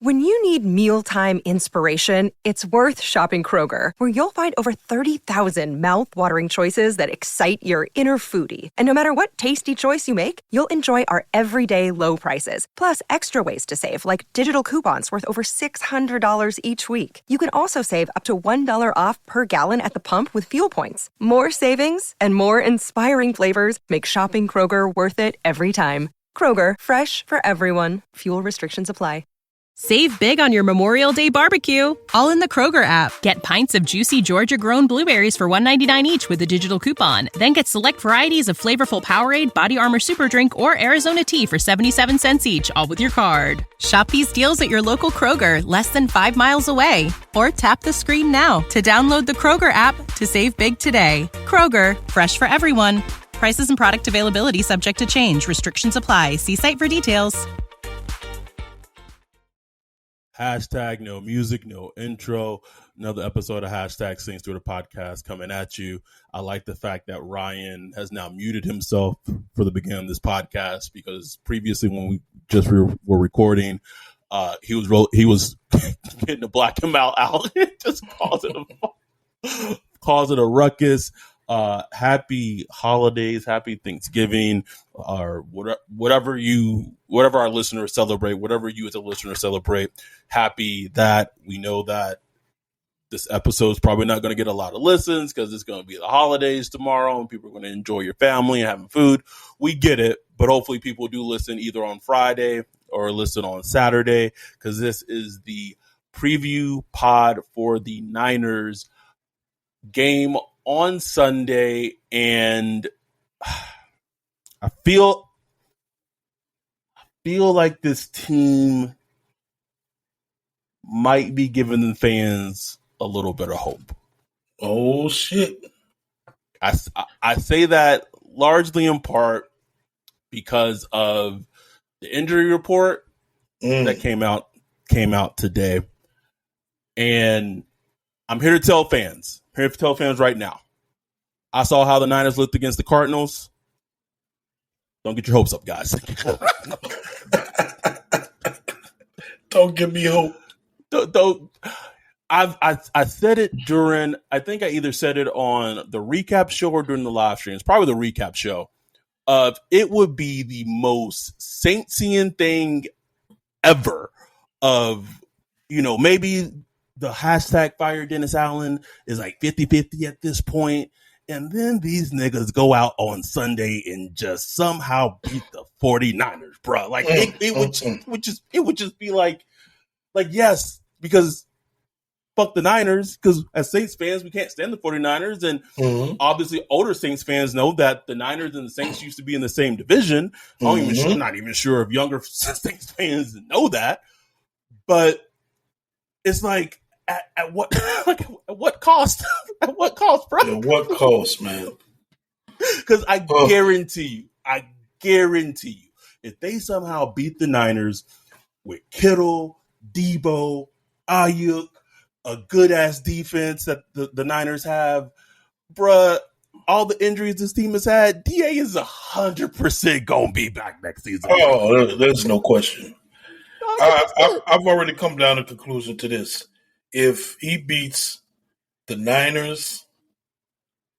When you need mealtime inspiration, it's worth shopping Kroger, where you'll find over 30,000 mouth-watering choices that excite your inner foodie. And no matter what tasty choice you make, you'll enjoy our everyday low prices, plus extra ways to save, like digital coupons worth over $600 each week. You can also save up to $1 off per gallon at the pump with fuel points. More savings and more inspiring flavors make shopping Kroger worth it every time. Kroger, fresh for everyone. Fuel restrictions apply. Save big on your Memorial Day barbecue, all in the Kroger app. Get pints of juicy Georgia-grown blueberries for $1.99 each with a digital coupon. Then get select varieties of flavorful Powerade, Body Armor Super Drink, or Arizona tea for 77 cents each, all with your card. Shop these deals at your local Kroger, less than 5 miles away. Or tap the screen now to download the Kroger app to save big today. Kroger, fresh for everyone. Prices and product availability subject to change. Restrictions apply. See site for details. Hashtag no music, no intro. Another episode of Hashtag Sings Through the Podcast coming at you. I like the fact that Ryan has now muted himself for the beginning of this podcast, because previously when we just were recording, he was getting the black and out just causing a ruckus. Happy holidays, happy Thanksgiving, or whatever our listeners celebrate, whatever you as a listener celebrate. Happy that. We know that this episode is probably not going to get a lot of listens because it's going to be the holidays tomorrow and people are going to enjoy your family and having food. We get it, but hopefully people do listen either on Friday or listen on Saturday, because this is the preview pod for the Niners game on Sunday, and I feel like this team might be giving the fans a little bit of hope. Oh shit! I say that largely in part because of the injury report that came out today, and I'm here to tell fans. Here to tell fans right now. I saw how the Niners looked against the Cardinals. Don't get your hopes up, guys. Don't give me hope. Don't. I said it during, I think I either said it on the recap show or during the live stream. It's probably the recap show. It would be the most Saintsian thing ever of, maybe the hashtag fire Dennis Allen is like 50-50 at this point. And then these niggas go out on Sunday and just somehow beat the 49ers, bro. Like it would just be like, yes, because fuck the Niners, because as Saints fans, we can't stand the 49ers. And obviously older Saints fans know that the Niners and the Saints used to be in the same division. I'm not even sure if younger Saints fans know that. But it's like, at what at what cost? At what cost, bro? At what cost, man? Because I guarantee you, if they somehow beat the Niners with Kittle, Debo, Ayuk, a good ass defense that the Niners have, bruh, all the injuries this team has had, DA is 100% gonna be back next season. Oh, there's no question. I've already come down to a conclusion to this. If he beats the Niners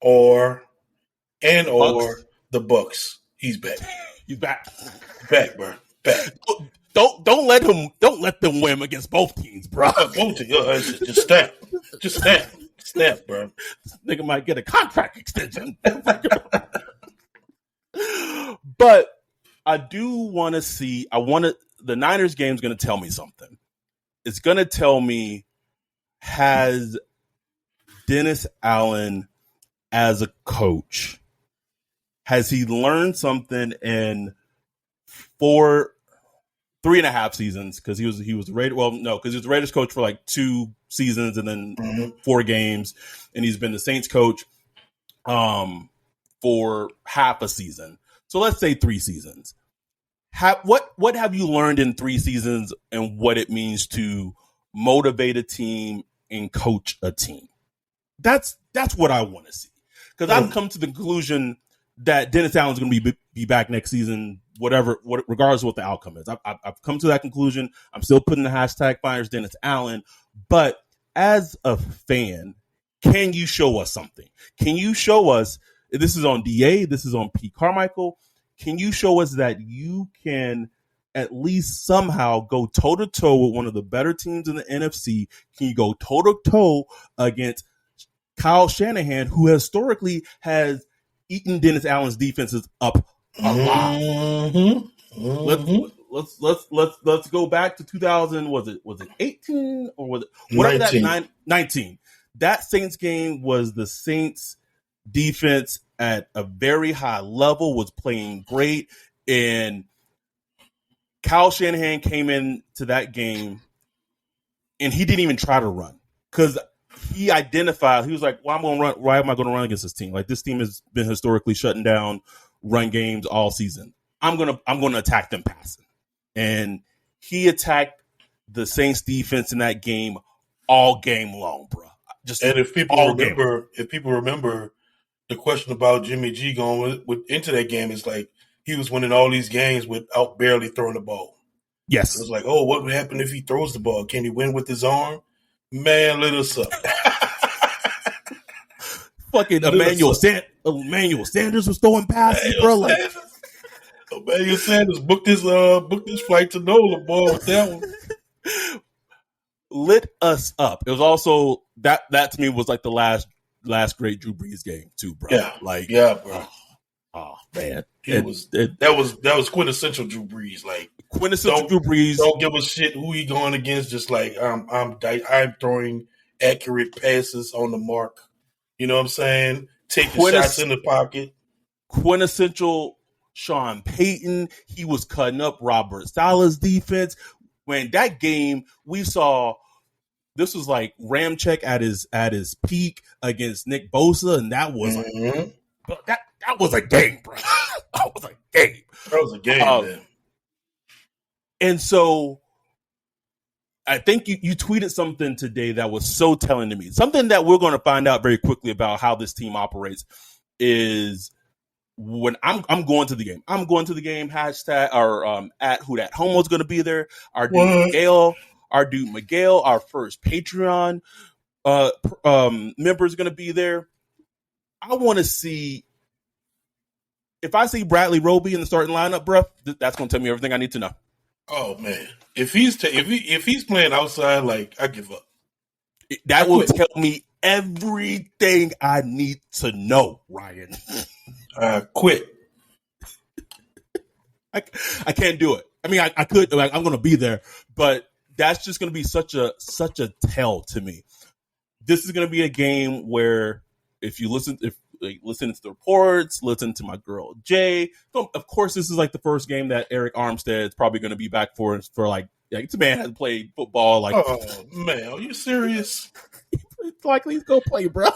or the Bucks, he's back. He's back. Back, bro. Back. Don't let them win against both teams, bro. Both teams. Just snap, bro. This nigga might get a contract extension. But I do want to see. The Niners game is going to tell me something. It's going to tell me, has Dennis Allen as a coach, has he learned something in 3.5 seasons? Because he was the Raiders. Well, no, because he was the Raiders coach for like 2 seasons and then 4 games, and he's been the Saints coach for half a season. So let's say 3 seasons. What have you learned in 3 seasons and what it means to motivate a team and coach a team? That's what I want to see. Because I've come to the conclusion that Dennis Allen's going to be back next season regardless of what the outcome is. I've come to that conclusion. I'm still putting the hashtag Finers Dennis Allen. But as a fan, can you show us something? Can you show us, this is on DA, this is on P. Carmichael, can you show us that you can at least somehow go toe-to-toe with one of the better teams in the NFC? Can you go toe-to-toe against Kyle Shanahan, who historically has eaten Dennis Allen's defenses up a lot? Let's go back to 2000. Was it 18 or was it whatever 19. That 19? That Saints game was the Saints defense at a very high level, was playing great, and Kyle Shanahan came into that game and he didn't even try to run because he identified, he was like, well, I'm going to run. Why am I going to run against this team? Like, this team has been historically shutting down run games all season. I'm going to attack them passing. And he attacked the Saints defense in that game all game long, bro. And if people remember the question about Jimmy G going into that game, is like he was winning all these games without barely throwing the ball. Yes. It was like, oh, what would happen if he throws the ball? Can he win with his arm? Man, lit us up. Fucking Emmanuel Sanders was throwing passes, bro. Emmanuel Sanders booked his flight to NOLA, boy, with that one. Lit us up. It was also that to me was like the last great Drew Brees game too, bro. Yeah, bro. Oh man, that was quintessential Drew Brees. Like quintessential Drew Brees. Don't give a shit who he going against. Just like I'm throwing accurate passes on the mark. You know what I'm saying? Taking shots in the pocket. Quintessential Sean Payton. He was cutting up Robert Saleh's defense. When that game, we saw this was like Ramczyk at his peak against Nick Bosa, and that was that was a game, bro. That was a game. That was a game, man. And so I think you tweeted something today that was so telling to me. Something that we're going to find out very quickly about how this team operates is when I'm going to the game. I'm going to the game. Hashtag or at Who Dat Homo's going to be there. Our dude Miguel, our first Patreon member is going to be there. I want to see. If I see Bradley Roby in the starting lineup, bro, that's going to tell me everything I need to know. Oh man, if he's playing outside, like, I give up. That will tell me everything I need to know, Ryan. Quit. I can't do it. I mean, I could. Like, I'm going to be there, but that's just going to be such a tell to me. This is going to be a game where if you listen to the reports, listen to my girl Jay. Of course, this is like the first game that Eric Armstead is probably going to be back for like this man hasn't played football. Like, oh man, are you serious? It's likely he's going to play, bro.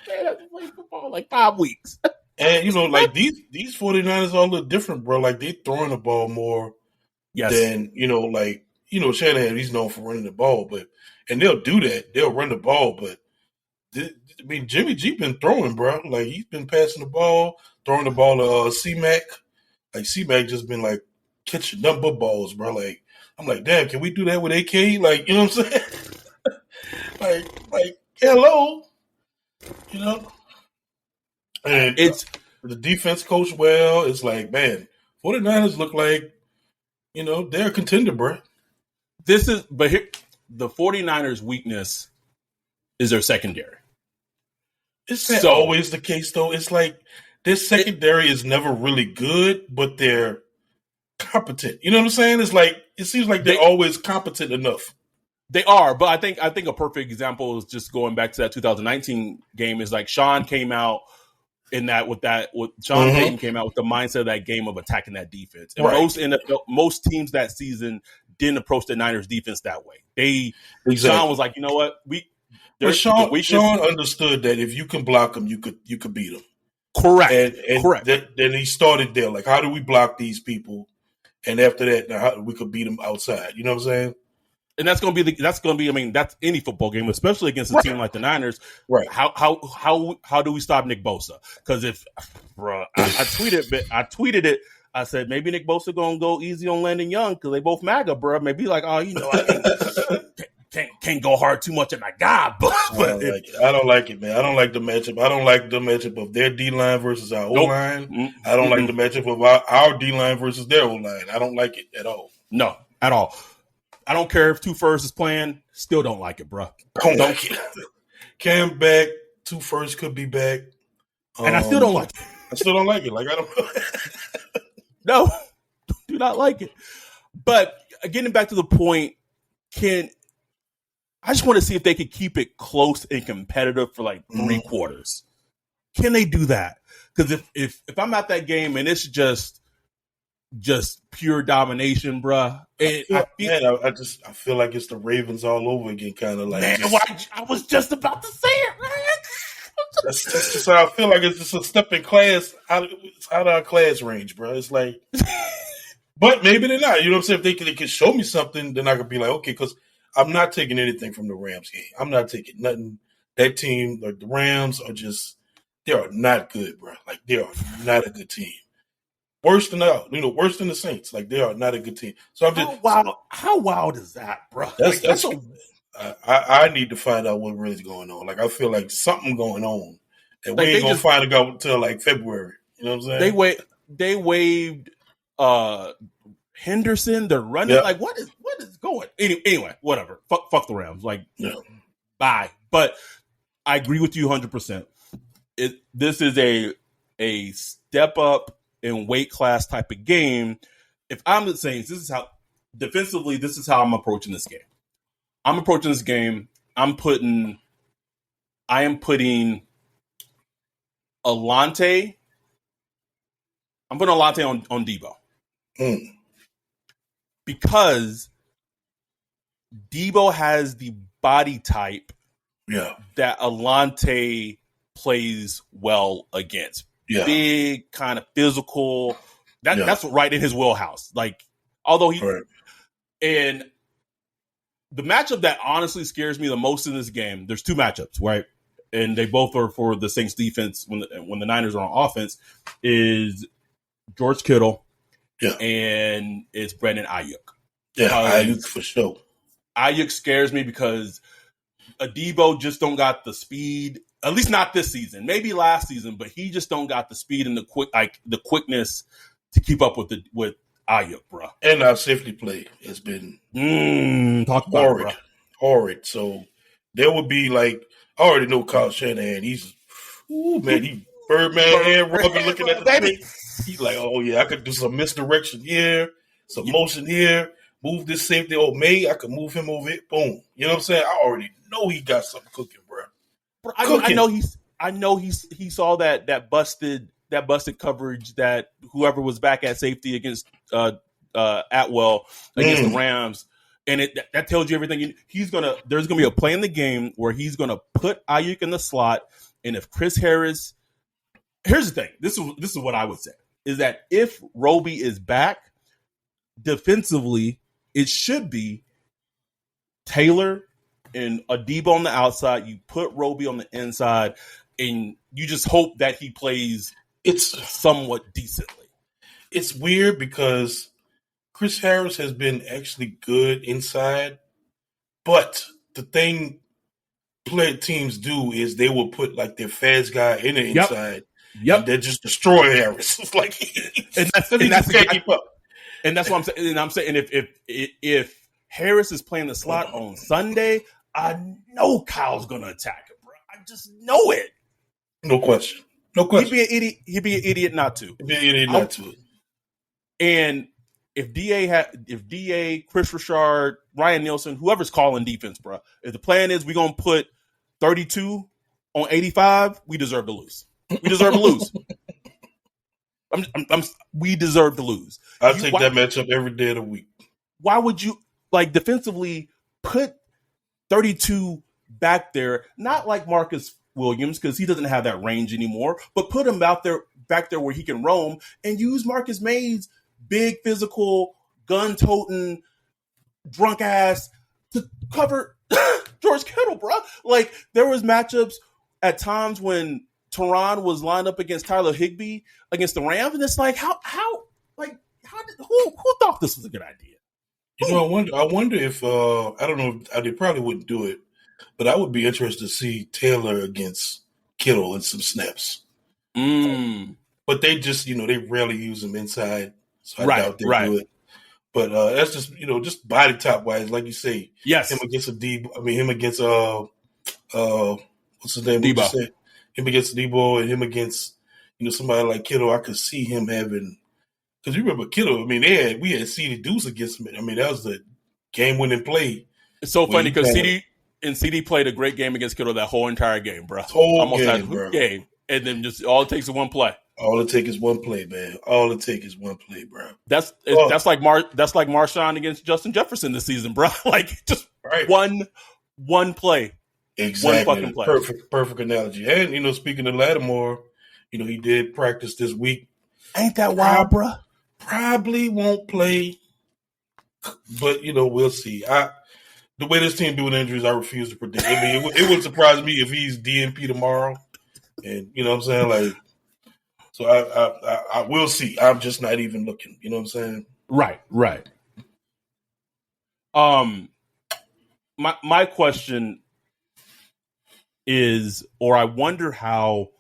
Man hasn't played football in like 5 weeks. And like these 49ers are a little different, bro. Like, they throwing the ball more than Shanahan. He's known for running the ball, and they'll do that. They'll run the ball, but. I mean, Jimmy G been throwing, bro. Like, he's been passing the ball, throwing the ball to C-Mac. Like, C-Mac just been, like, catching nothing but balls, bro. Like, I'm like, damn, can we do that with AK? Like, you know what I'm saying? like, hello. You know? And it's the defense coach well. It's like, man, 49ers look like, they're a contender, bro. But here, the 49ers' weakness is their secondary. Is that always the case, though? It's like their secondary is never really good, but they're competent. You know what I'm saying? It's like it seems like they're always competent enough. They are, but I think a perfect example is just going back to that 2019 game. Is like Sean came out in that with Sean Payton came out with the mindset of that game of attacking that defense. And most teams that season didn't approach the Niners defense that way. Sean was like, you know what, But Sean understood that if you can block them, you could beat them. Correct. And correct. Then he started there, like, how do we block these people? And after that, now how we could beat them outside. You know what I'm saying? And that's going to be. I mean, that's any football game, especially against a team like the Niners. Right. How do we stop Nick Bosa? Because I tweeted it I said maybe Nick Bosa gonna go easy on Landon Young because they both MAGA, bro. Maybe like, oh, I can't go hard too much at my guy. But I don't like it, man. I don't like the matchup. I don't like the matchup of their D line versus our O line. Nope. I don't like the matchup of our D line versus their O line. I don't like it at all. No, at all. I don't care if 2 firsts is playing. Still don't like it, bro. Don't like it. Cam back. 2 firsts could be back. And I still don't like it. I still don't like it. Like, I don't. No, do not like it. But getting back to the point, I just want to see if they could keep it close and competitive for like 3 quarters. Can they do that? Because if I'm at that game and it's just pure domination, bruh. I feel like it's the Ravens all over again, kind of like. Man, I was just about to say it, man. That's just how I feel like it's just a step in class out of our class range, bro. It's like, but maybe they're not. You know what I'm saying? If they can show me something, then I could be like, okay, because I'm not taking anything from the Rams game. I'm not taking nothing. That team, like the Rams, they are not good, bro. Like they are not a good team. Worse than the Saints. Like they are not a good team. So I'm just how wild is that, bro? I need to find out what really is going on. Like I feel like something going on, and we ain't gonna find out until like February. You know what I'm saying? They waived Henderson. They're running. Like what is going? Anyway, whatever. Fuck the Rams. Like bye. But I agree with you 100%. This is a step up in weight class type of game. If I'm the Saints, this is how I'm approaching this game. I'm approaching this game. I am putting Alante. I'm putting Alante on Debo. Because Debo has the body type that Alante plays well against. Yeah. Big, kind of physical. That's right in his wheelhouse. Like, although and the matchup that honestly scares me the most in this game, there's 2 matchups, right? And they both are for the Saints defense when the Niners are on offense, is George Kittle and it's Brandon Ayuk. Yeah, Ayuk for sure. Ayuk scares me because Debo just don't got the speed, at least not this season. Maybe last season, but he just don't got the speed and the quickness to keep up with Ayuk, bro. And our safety play has been horrid. So there would be like, I already know Kyle Shanahan. He's he Birdman hand rubbing, looking at the baby. He's like, oh yeah, I could do some misdirection here, some motion here, move this safety. Oh, I could move him over it. Boom. You know what I'm saying? I already know he got something cooking, bro. I know he saw that busted coverage that whoever was back at safety against Atwell against the Rams, and that tells you everything. There's gonna be a play in the game where he's gonna put Ayuk in the slot, and if Chris Harris, here's the thing. This is what I would say is that if Roby is back defensively, it should be Taylor and Debo on the outside. You put Roby on the inside, and you just hope that he plays somewhat decently. It's weird because Chris Harris has been actually good inside, but the thing teams do is they will put like their fast guy in the inside. Yep. And they just destroy Harris. It's like and that's what I'm saying. And I'm saying if Harris is playing the slot on Sunday, I know Kyle's gonna attack him, bro. I just know it. No question. He'd be an idiot not to. And if DA, Chris Richard, Ryan Nielsen, whoever's calling defense, bro, if the plan is we're gonna put 32 on 85, we deserve to lose. We deserve to lose. We deserve to lose. I'll take that matchup every day of the week. Why would you defensively put 32 back there? Not like Marcus Williams because he doesn't have that range anymore, but put him back there where he can roam and use Marcus Maye's big physical gun-toting drunk ass to cover George Kittle, bro. Like there was matchups at times when Teron was lined up against Tyler Higbee against the Rams, and it's like how Like, who thought this was a good idea? You know, I wonder if I don't know. They probably wouldn't do it, but I would be interested to see Taylor against Kittle in some snaps. But they just, they rarely use him inside, so I doubt they do it. But that's just, just body top wise, like you say. Yes. Him against him against what's his name? Debo. Him against Debo and him against, somebody like Kittle. I could see him having. Because you remember Kittle, we had CD Deuce against him. That was the game-winning play. It's so funny because CD played a great game against Kittle that whole entire game, bro. Game. And then just all it takes is one play. All it takes is one play, man. All it takes is one play, bro. That's like Marshawn against Justin Jefferson this season, bro. Like just one play. Exactly. One fucking play. Perfect analogy. And speaking of Lattimore, he did practice this week. Ain't that wild, bro? Probably won't play, but we'll see. The way this team doing injuries, I refuse to predict. It would surprise me if he's DNP tomorrow, and you know what I'm saying. Like, so I will see. I'm just not even looking. You know what I'm saying? Right. My question is, or I wonder how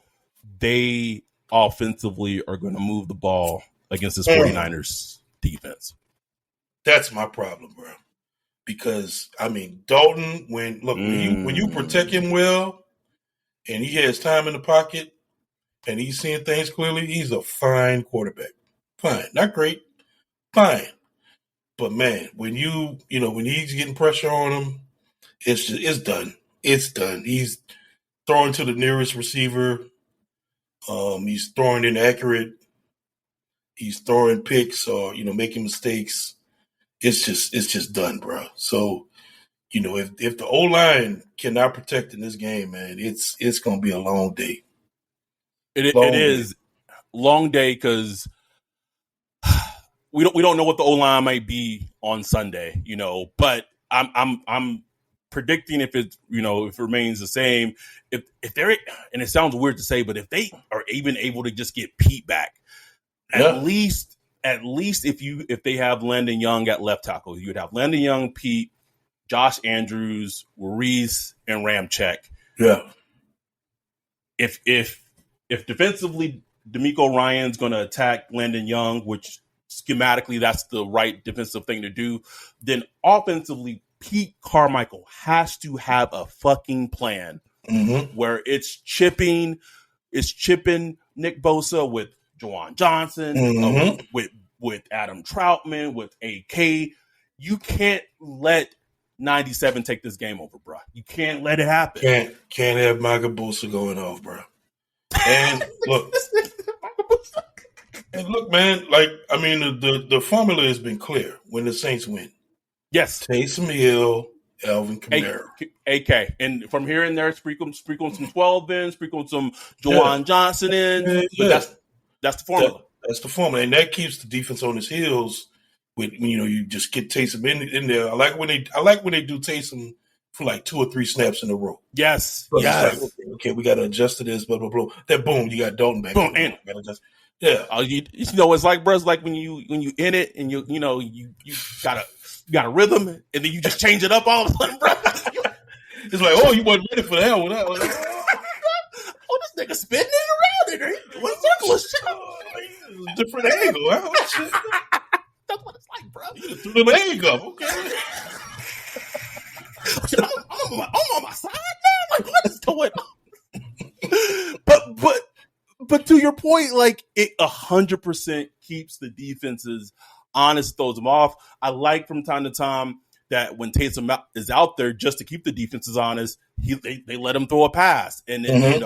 they offensively are going to move the ball against this 49ers defense. That's my problem, bro. Because Dalton, when you protect him well, and he has time in the pocket, and he's seeing things clearly, he's a fine quarterback. Fine, not great, fine. But man, when when he's getting pressure on him, it's done. It's done. He's throwing to the nearest receiver. He's throwing inaccurate. He's throwing picks or making mistakes. It's just done, bro. So, if the O-line cannot protect in this game, man, it's gonna be a long day. It is long day because we don't know what the O-line might be on Sunday, But I'm predicting if it remains the same, if they're, and it sounds weird to say, but if they are even able to just get Pete back. At least if they have Landon Young at left tackle, you would have Landon Young, Pete, Josh Andrews, Reese, and Ramczyk. Yeah. If defensively D'Amico Ryan's going to attack Landon Young, which schematically that's the right defensive thing to do, then offensively Pete Carmichael has to have a fucking plan where it's chipping Nick Bosa with Juwan Johnson, with Adam Troutman, with AK. You can't let 97 take this game over, bro. You can't let it happen. Can't have Micah Bosa going off, bro. And look, man. Like the formula has been clear when the Saints win. Yes, Taysom Hill, Alvin Kamara, AK, and from here and there, sprinkle some 12 in, sprinkle some Juwan Johnson in. But that's the formula. That's the formula, and that keeps the defense on its heels. When you just get Taysom in there. I like when they do Taysom for like 2 or 3 snaps in a row. Yes, so yes. Like, okay, we got to adjust to this. Blah blah blah. Then boom, you got Dalton back. Boom, and it's like, bro, it's like when you in it and you got a rhythm, and then you just change it up all of a sudden, bro. It's like, oh, you wasn't ready for that one. Oh, this nigga spinning it around it. What circle is shit? Different angle. Huh? That's what it's like, bro. You just threw the egg up. Okay. I'm on my side now. Like, what is going on? But to your point, like, it 100% keeps the defenses honest, throws them off. I like from time to time that when Taysom is out there, just to keep the defenses honest, they let him throw a pass, and then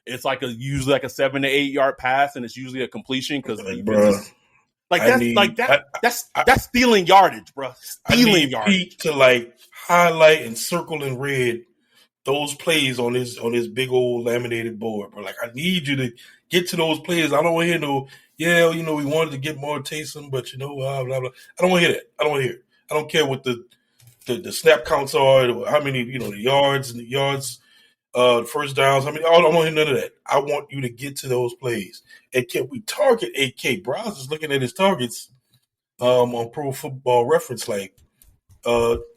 it's like usually like a 7 to 8 yard pass, and it's usually a completion because that's stealing yardage, bro. Stealing yardage. Pete to like highlight and circle in red those plays on his big old laminated board, bro. Like, I need you to get to those plays. I don't want to hear no, we wanted to get more Taysom, but blah, blah, blah. I don't want to hear that. I don't want to hear it. I don't care what the snap counts are, or how many, the yards and the yards. first downs. I mean, I don't want none of that. I want you to get to those plays. And can we target AK? Bro, I was just looking at his targets on Pro Football Reference. Like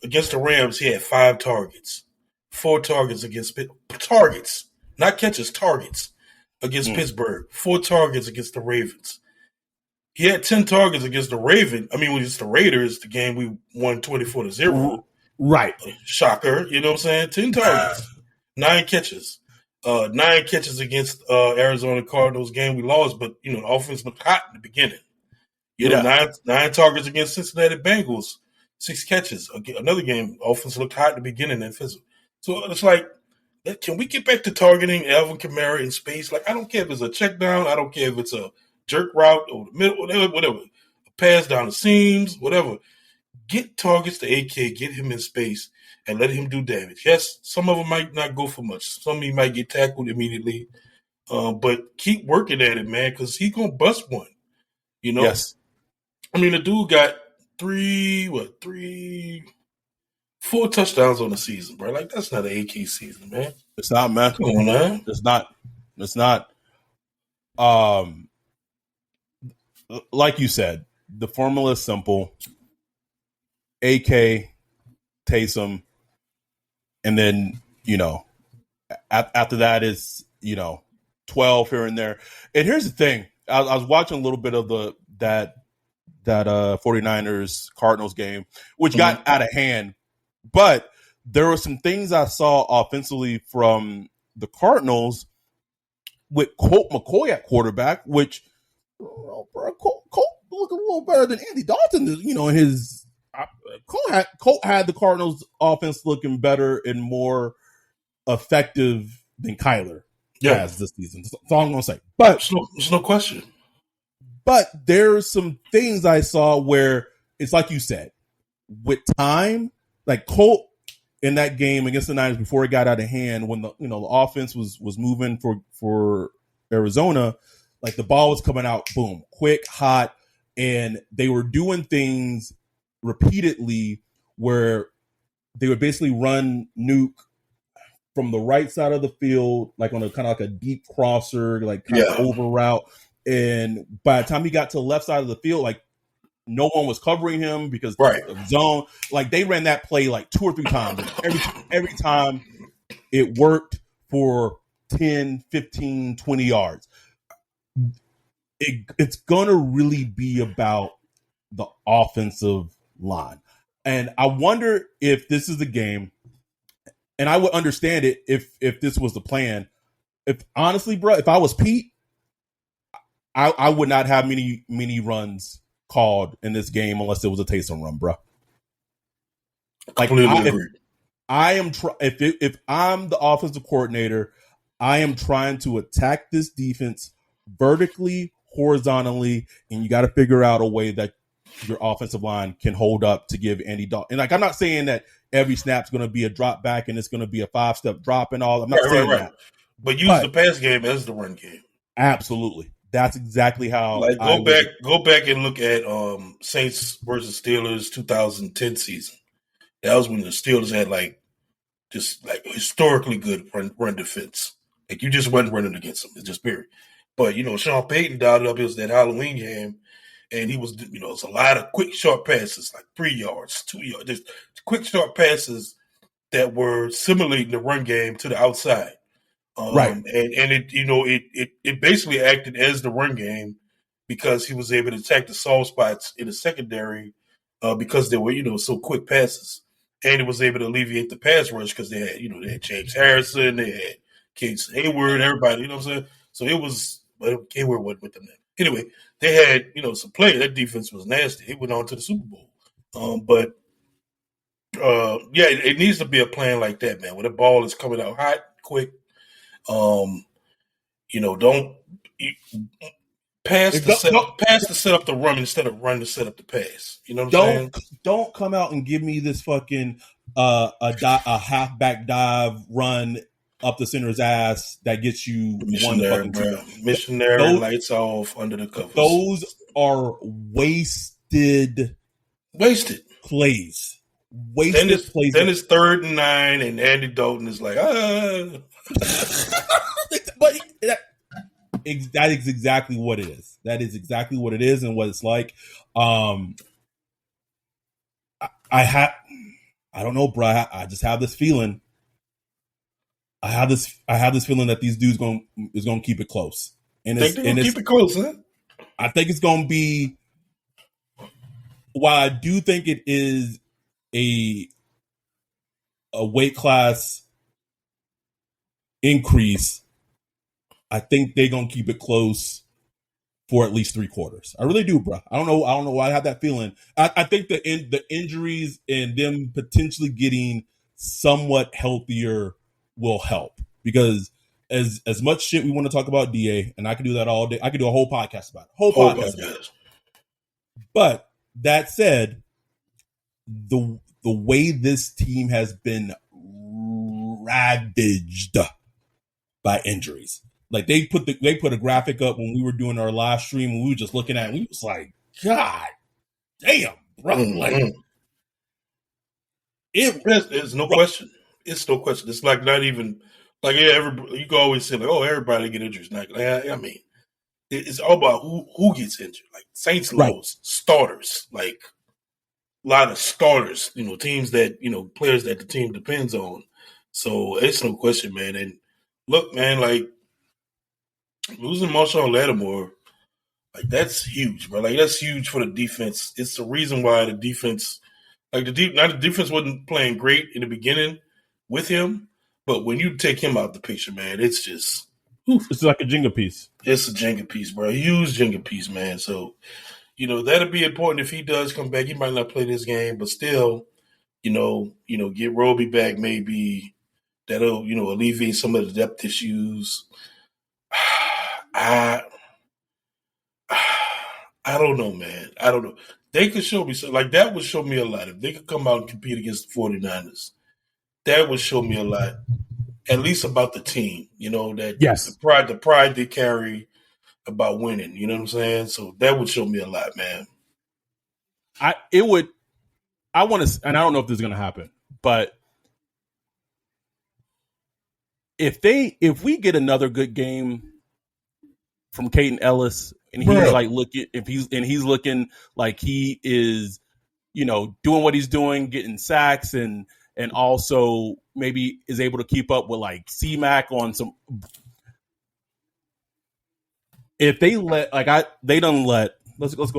against the Rams, he had 5 targets, 4 targets against targets, not catches, targets against Pittsburgh, 4 targets against the Ravens. He had 10 targets against the against the Raiders, the game we won 24-0. Right. Shocker. You know what I'm saying? 10 targets, 9 catches. 9 catches against Arizona Cardinals game we lost, but, the offense looked hot in the beginning. 9 targets against Cincinnati Bengals, 6 catches. Another game, offense looked hot in the beginning and physical. So it's like, can we get back to targeting Alvin Kamara in space? Like, I don't care if it's a check down. I don't care if it's a jerk route or the middle, whatever. A pass down the seams, whatever. Get targets to AK, get him in space, and let him do damage. Yes, some of them might not go for much. Some of them might get tackled immediately. But keep working at it, man, because he's going to bust one. Yes. I mean, the dude got 4 touchdowns on the season, bro. Like, that's not an AK season, man. It's not, man. Come on, man. It's not. Like you said, the formula is simple. AK, Taysom, and then, after that is, 12 here and there. And here's the thing. I was watching a little bit of that 49ers Cardinals game, which got out of hand. But there were some things I saw offensively from the Cardinals with Colt McCoy at quarterback, which Colt looked a little better than Andy Dalton. Colt had the Cardinals offense looking better and more effective than Kyler has this season. That's all I'm going to say. But there's no question. But there's some things I saw where it's like you said, with time, like Colt in that game against the Niners before it got out of hand, when the offense was moving for Arizona, like the ball was coming out, boom, quick, hot, and they were doing things repeatedly where they would basically run Nuke from the right side of the field, like on a kind of like a deep crosser, like kind of over route. And by the time he got to the left side of the field, like no one was covering him because of zone. Like they ran that play like 2 or 3 times. Every time it worked for 10, 15, 20 yards. It's going to really be about the offensive line. And I wonder if this is the game, and I would understand it if this was the plan. If honestly, bro, if I was Pete, I would not have many runs called in this game unless it was a Taysom run, bro. Like if I'm the offensive coordinator, I am trying to attack this defense vertically, horizontally, and you got to figure out a way that your offensive line can hold up to give Andy Dalton. And like, I'm not saying that every snap's going to be a drop back and it's going to be a 5-step drop and all. I'm not saying that. But use the pass game as the run game. Absolutely. That's exactly how. Like go back and look at Saints versus Steelers 2010 season. That was when the Steelers had just historically good run defense. Like you just wasn't running against them. It's just period. But Sean Payton dialed up. It was that Halloween game, and he was it's a lot of quick short passes, like 3 yards, 2 yards, just quick short passes that were simulating the run game to the outside. Right. And it basically acted as the run game because he was able to attack the soft spots in the secondary because they were, so quick passes. And it was able to alleviate the pass rush because they had James Harrison, they had Case Hayward, everybody, you know what I'm saying? So it was, Hayward wasn't with them then. Anyway, they had, some players. That defense was nasty. It went on to the Super Bowl. It needs to be a plan like that, man, where the ball is coming out hot, quick. Don't pass to set up the run instead of run to set up the pass. You know what I'm saying? Don't come out and give me this fucking a halfback dive run up the center's ass that gets you missionary lights off under the covers. Those are wasted plays. wasted plays. Then it's 3rd and 9, and Andy Dalton is like, But that is exactly what it is. That is exactly what it is and what it's like. I don't know, bro. I just have this feeling. I have this feeling that these dudes is gonna keep it close. And keep it close, huh? I think it's gonna be. While I do think it is a weight class increase, I think they're gonna keep it close for at least 3 quarters. I really do, bro. I don't know why I have that feeling. I think the injuries and them potentially getting somewhat healthier will help, because as much shit we want to talk about DA, and I could do that all day. I could do a whole podcast about it. Whole podcast about it. But that said, the way this team has been ravaged by injuries. Like they put a graphic up when we were doing our live stream, and we were just looking at it, and we was like, God damn, bro. Mm-hmm. Like there's no question. It's no question. It's like not even like you can always say like, oh, everybody get injured. Like, I mean, it's all about who gets injured. Like Saints lose starters, like a lot of starters, teams that, players that the team depends on. So it's no question, man. And look, man, like losing Marshawn Lattimore, like that's huge, bro. Like that's huge for the defense. It's the reason why the defense, like the defense wasn't playing great in the beginning with him, but when you take him out the picture, man, it's just it's like a Jenga piece. It's a Jenga piece, bro. A huge Jenga piece, man. So, that'll be important if he does come back. He might not play this game, but still, get Roby back maybe. That'll, alleviate some of the depth issues. I don't know, man. I don't know. They could show me like that would show me a lot. If they could come out and compete against the 49ers, that would show me a lot, at least about the team, that the pride they carry about winning, you know what I'm saying? So that would show me a lot, man. I want to, and I don't know if this is going to happen, but if we get another good game from Caden Ellis, and he's like he's looking like he is, doing what he's doing, getting sacks and also maybe is able to keep up with like C-Mac on some. If they let's go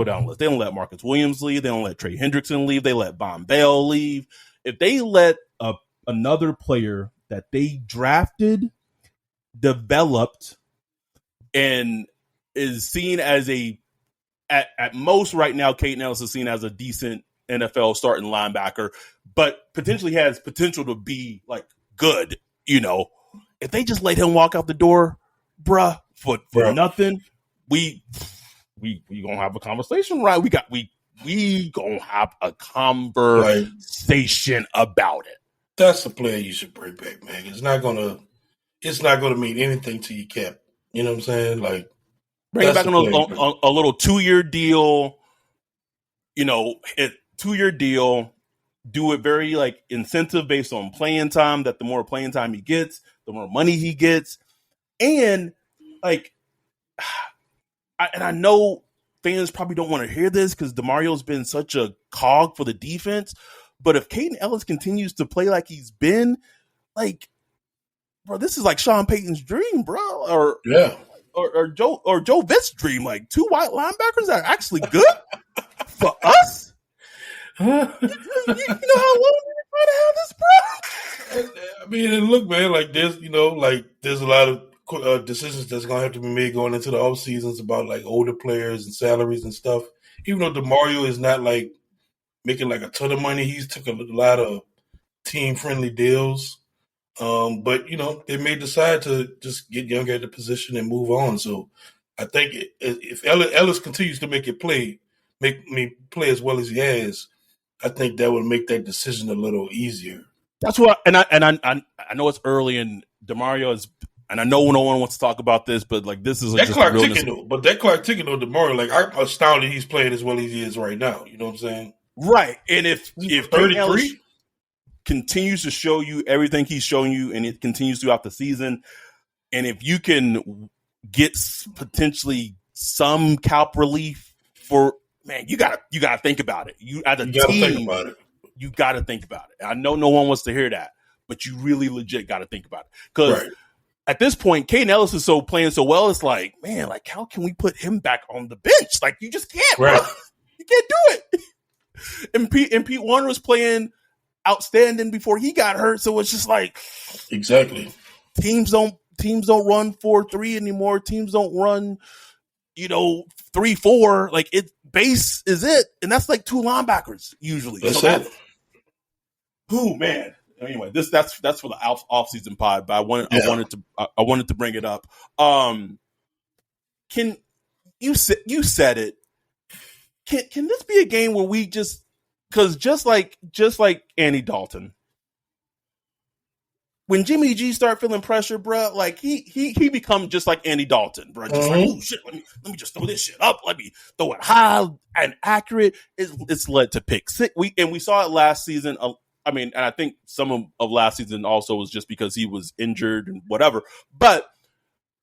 down the list. They don't let Marcus Williams leave. They don't let Trey Hendrickson leave. They let Von Bell leave. If they let another player that they drafted, developed, and is seen as at most right now, Caden Ellis is seen as a decent NFL starting linebacker, but potentially has potential to be like good. If they just let him walk out the door, bruh, for nothing, we gonna have a conversation, right? We gonna have a conversation about it. That's the player you should bring back, man. It's not gonna mean anything to your cap. You know what I'm saying? Like bring it back on a little 2-year deal. 2-year deal. Do it very like incentive based on playing time. That the more playing time he gets, the more money he gets, and like. I know fans probably don't want to hear this because DeMario's been such a cog for the defense, but if Caden Ellis continues to play like he's been, like, bro, this is like Sean Payton's dream, bro, or Joe Vitt's dream, like 2 white linebackers that are actually good for us. You know how long we're trying to have this, bro? I mean, and look, man, like there's a lot of decisions that's going to have to be made going into the off seasons about like older players and salaries and stuff. Even though DeMario is not like making like a ton of money, he's took a lot of team friendly deals. But they may decide to just get younger at the position and move on. So I think if Ellis continues to make me play as well as he has, I think that would make that decision a little easier. That's what, and I know it's early and DeMario is. And I know no one wants to talk about this, but like this is like that Clark ticket though. But that Clark ticket though, DeMario, like I'm astounded he's playing as well as he is right now. You know what I'm saying? Right. And if 33, continues to show you everything he's showing you, and it continues throughout the season. And if you can get potentially some cap relief for, man, you gotta think about it. You as a team, you gotta think about it. I know no one wants to hear that, but you really legit gotta think about it. Because at this point, Caden Ellis is playing so well, it's like, man, like how can we put him back on the bench? Like you just can't, bro. You can't do it. And Pete Warner was playing outstanding before he got hurt, so it's just like exactly. Teams don't run 4-3 anymore. Teams don't run, 3-4. Like base is it, and that's like 2 linebackers usually. That's it. Who, man? Anyway, that's for the off-season pod, but I wanted to bring it up. Can you said it? Can this be a game where we because just like Andy Dalton, when Jimmy G start feeling pressure, bro, like he become just like Andy Dalton, bro. Just like, oh shit, let me just throw this shit up. Let me throw it high and accurate. It's led to pick six. We saw it last season. And I think some of last season also was just because he was injured and whatever. But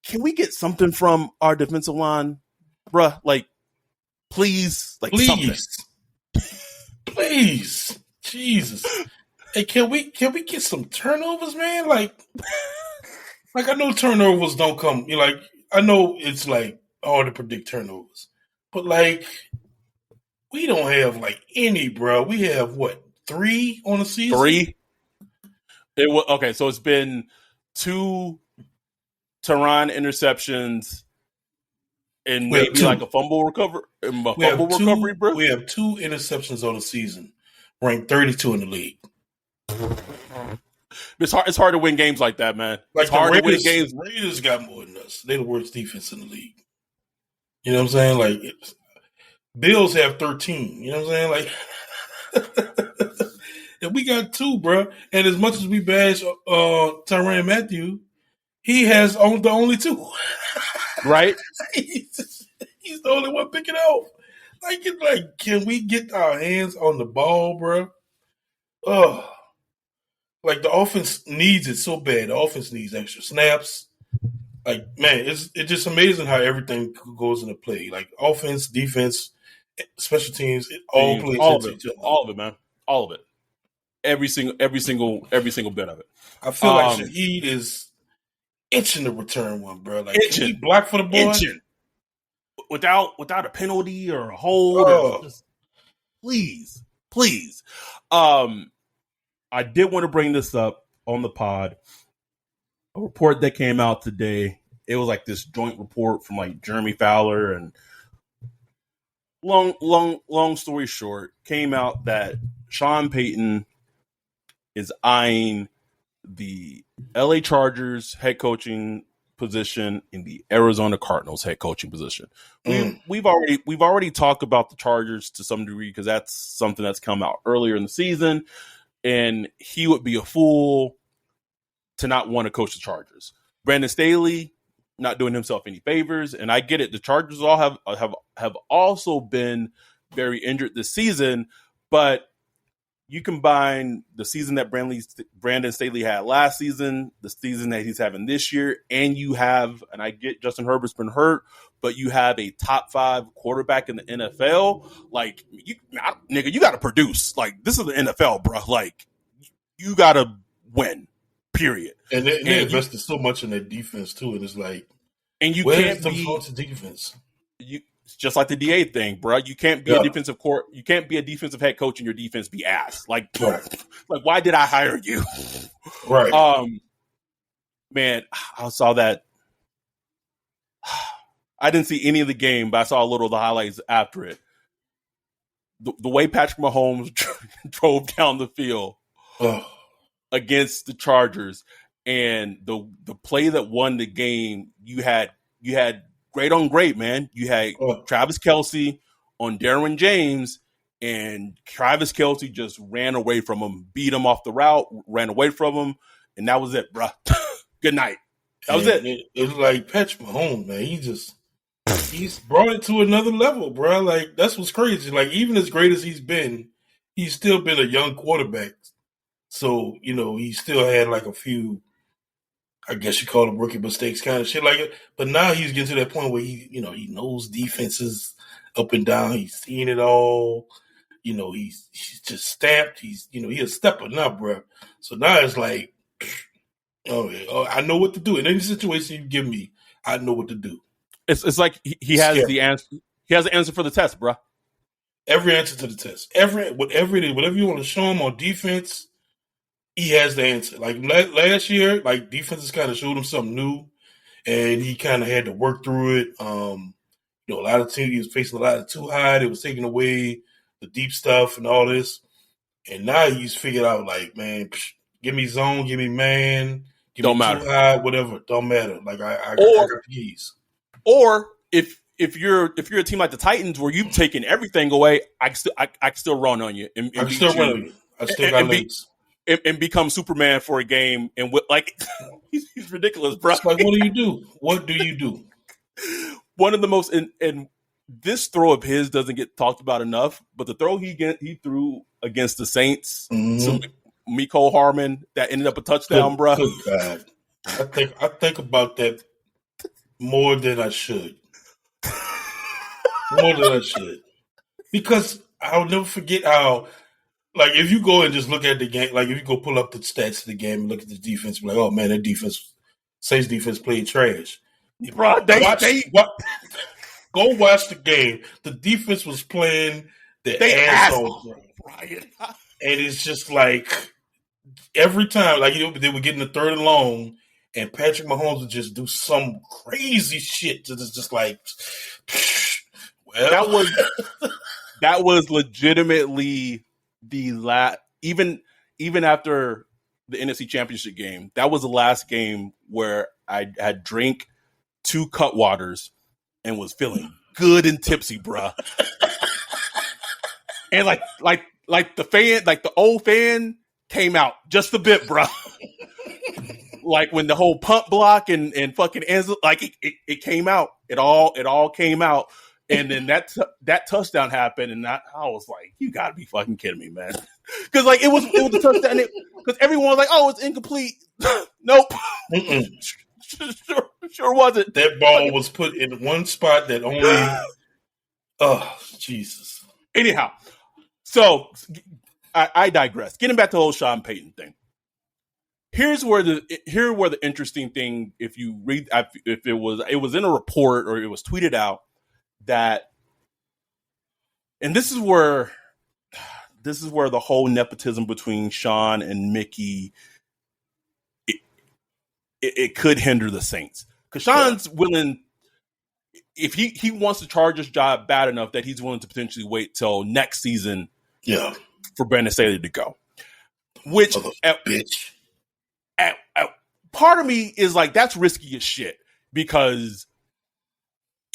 can we get something from our defensive line, bruh? Like, please, something. Please, Jesus. Hey, can we get some turnovers, man? Like I know turnovers don't come. I know it's like hard to predict turnovers, but like we don't have like any, bro. We have what? 3 on the season? 3? So it's been 2 Tehran interceptions and maybe like a fumble recovery. Bro. We have 2 interceptions on the season, ranked 32 in the league. It's hard to win games like that, man. Like it's hard to win games. Raiders got more than us. They're the worst defense in the league. You know what I'm saying? Like Bills have 13. You know what I'm saying? Like. And we got 2, bro. And as much as we bash Tyrann Mathieu, he has the only 2. Right? He's the only one picking off. Like, can we get our hands on the ball, bro? Like the offense needs it so bad. The offense needs extra snaps. Like, man, it's just amazing how everything goes into play. Like offense, defense, special teams, it all plays into each other. All of it, man. All of it. Every single bit of it. I feel like Shaheed is itching to return one, bro. Like, can he block for the boy? Itching. Without a penalty or a hold. Please. I did want to bring this up on the pod. A report that came out today. It was like this joint report from like Jeremy Fowler, and long story short, came out that Sean Payton is eyeing the LA Chargers head coaching position in the Arizona Cardinals head coaching position. We've already talked about the Chargers to some degree because that's something that's come out earlier in the season, and he would be a fool to not want to coach the Chargers. Brandon Staley not doing himself any favors, and I get it. The Chargers all have also been very injured this season, but you combine the season that Brandon Staley had last season, the season that he's having this year, and you have, and I get Justin Herbert's been hurt, but you have a top 5 quarterback in the NFL. Like, you got to produce. Like, this is the NFL, bro. Like, you got to win. Period. And they invested so much in their defense too, and it's like, and you where's can't the defense? It's just like the DA thing, bro. You can't be a defensive court. You can't be a defensive head coach and your defense be ass. Like, like, why did I hire you? Right. Man, I saw that. I didn't see any of the game, but I saw a little of the highlights after it. The way Patrick Mahomes drove down the field against the Chargers, and the play that won the game, you had great on great, man. You had Travis Kelce on Derwin James, and Travis Kelce just ran away from him, beat him off the route, ran away from him, and that was it, bro. Good night. That was it. It's like Patrick Mahomes, man. He's brought it to another level, bro. Like, that's what's crazy. Like, even as great as he's still been a young quarterback So, he still had like a few, I guess you call them rookie mistakes, kind of shit like it. But now he's getting to that point where he knows defenses up and down. He's seen it all. He's just stamped. He's a stepper now, bro. So now it's like, I know what to do. In any situation you give me, I know what to do. It's like he has the answer. He has the answer for the test, bro. Every answer to the test. Whatever you want to show him on defense, he has the answer. Like last year, like defenses kind of showed him something new, and he kind of had to work through it. A lot of teams, he was facing a lot of too high. It was taking away the deep stuff and all this. And now he's figured out, like, man, give me zone, give me man, give don't me matter. Too high, whatever. Don't matter. Like I got the keys. Or if you're a team like the Titans where you've taken everything away, I can still run on you. And I can still run on you. I still got legs. And become Superman for a game, and he's ridiculous, bro. It's like, what do you do? What do you do? One of the most and this throw of his doesn't get talked about enough, but the throw he threw against the Saints, to Mecole Hardman, that ended up a touchdown, bro. Good God, I think about that more than I should. More than I should, because I'll never forget how. Like, if you go and just look at the game, like, if you go pull up the stats of the game and look at the defense, be like, oh, man, Saints defense played trash. Bro, go watch the game. The defense was playing their ass off, Brian. And it's just like, every time, like, they were getting the 3rd and long, and Patrick Mahomes would just do some crazy shit. It's just like, well. That was legitimately the last, even after the NFC Championship game, that was the last game where I had drank 2 Cutwaters and was feeling good and tipsy, bruh. And like the fan, like the old fan came out just a bit, bruh. Like when the whole pump block and fucking Enzo, like it came out. It all came out. And then that touchdown happened, and I was like, "You gotta be fucking kidding me, man!" Because like it was a touchdown. Because everyone was like, "Oh, it's incomplete." Nope, sure wasn't. That ball was put in one spot that only. Oh, Jesus. Anyhow, so I digress. Getting back to the whole Sean Payton thing. Here where the interesting thing. If you read, if it was in a report or it was tweeted out. That, and this is where the whole nepotism between Sean and Mickey, it could hinder the Saints. Because Sean's willing, if he wants to charge his job bad enough that he's willing to potentially wait till next season for Brandon Staley to go. Which, part of me is like, that's risky as shit. Because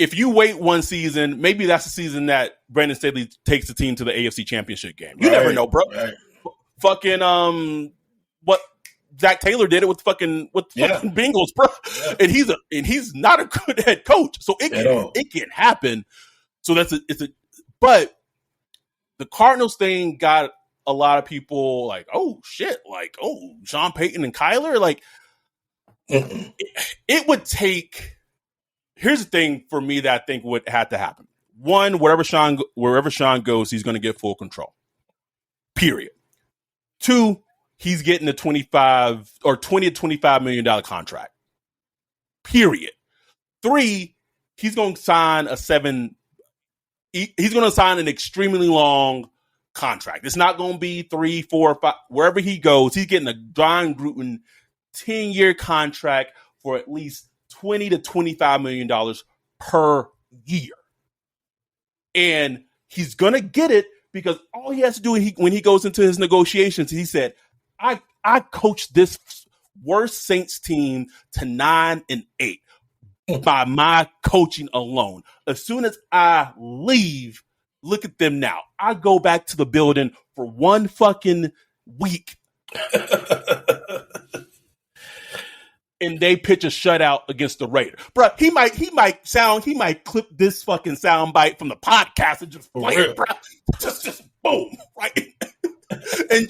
if you wait one season, maybe that's the season that Brandon Staley takes the team to the AFC Championship game. You never know, bro. Right. Fucking what Zach Taylor did it with fucking Bengals, bro. Yeah. And he's not a good head coach, so it can happen. So but the Cardinals thing got a lot of people like, oh shit, like Sean Payton and Kyler, like it would take. Here's the thing for me that I think would have to happen. One, wherever Sean goes, he's going to get full control. Period. Two, he's getting a $20 to $25 million contract. Period. Three, he's going to sign he's going to sign an extremely long contract. It's not going to be 3, 4, 5. Wherever he goes, he's getting a John Gruden 10-year contract for at least $20 to $25 million per year. And he's going to get it because all he has to do when he goes into his negotiations, he said, I coached this worst Saints team to 9-8 by my coaching alone. As soon as I leave, look at them now. I go back to the building for one fucking week. And they pitch a shutout against the Raiders. Bro, he might clip this fucking sound bite from the podcast and just play it, bro. Just boom, right? And